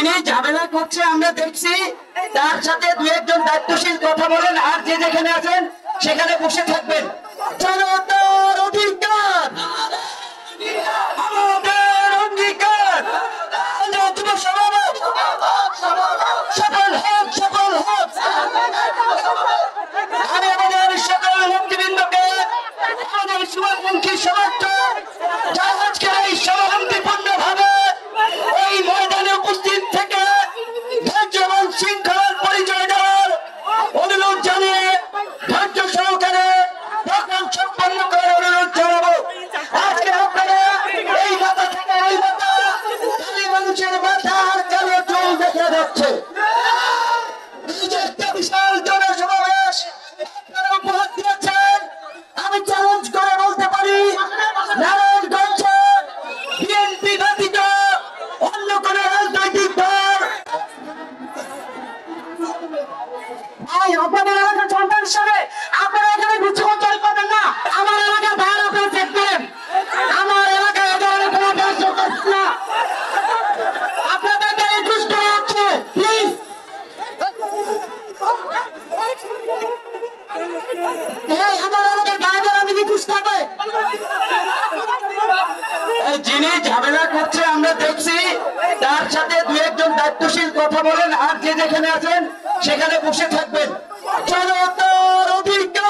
যিনি ঝামেলা করছে আমরা দেখছি, তার সাথে দু একজন দায়িত্বশীল কথা বলেন, আর যে যেখানে আছেন সেখানে বসে থাকবেন। জনতার অধিকার, আমাদের অঙ্গীকার, যুব সমাবেশ সফল হোক, সফল হোক। আমি আমাদের সকল নেতৃবৃন্দকে, আমাদের শুভাকাঙ্ক্ষী সমর্থক যারা আজকের এই সমাধানপূর্ণভাবে এই ময়দানে উপস্থিত থেকে ধৈর্যবান শৃঙ্খলার পরিচয় দেওয়ার অনুরোধ জানিয়ে ধৈর্য সহকারে প্রোগ্রাম সম্পন্ন করার অনুরোধ জানাবো। আজকে আপনারা এই মাথা থেকে ওই মাথা, খালি মানুষের মাথা আর কালো চুল দেখা যাচ্ছে। এই যে একটা বিশাল জনসমাবেশ আপনারা উপহার দিয়েছেন, আমি চ্যালেঞ্জ করে বলতে পারি নারায়ণগঞ্জে বিএনপি ব্যতীত অন্য কোন রাজনৈতিক দল আপনাদের এলাকার সন্তান হিসাবে আপনারা এখানে বিচ্ছুকতারি পাবেন না। আমার এলাকার ভাইয়ের আপনারা চেক করেন, আমার এলাকায় এ ধরনের কোনো কার্যক্রম করছে না। আপনাদেরকে রিকোয়েস্ট করা হচ্ছে, প্লিজ আমার এলাকার ভাইদের আমি রিকোয়েস্ট করবো, যিনি ঝামেলা করছে আমরা দেখছি, তার সাথে দু একজন দায়িত্বশীল কথা বলেন, আর যে যেখানে আছেন সেখানে বসে থাকবেন। জনতার অধিকার।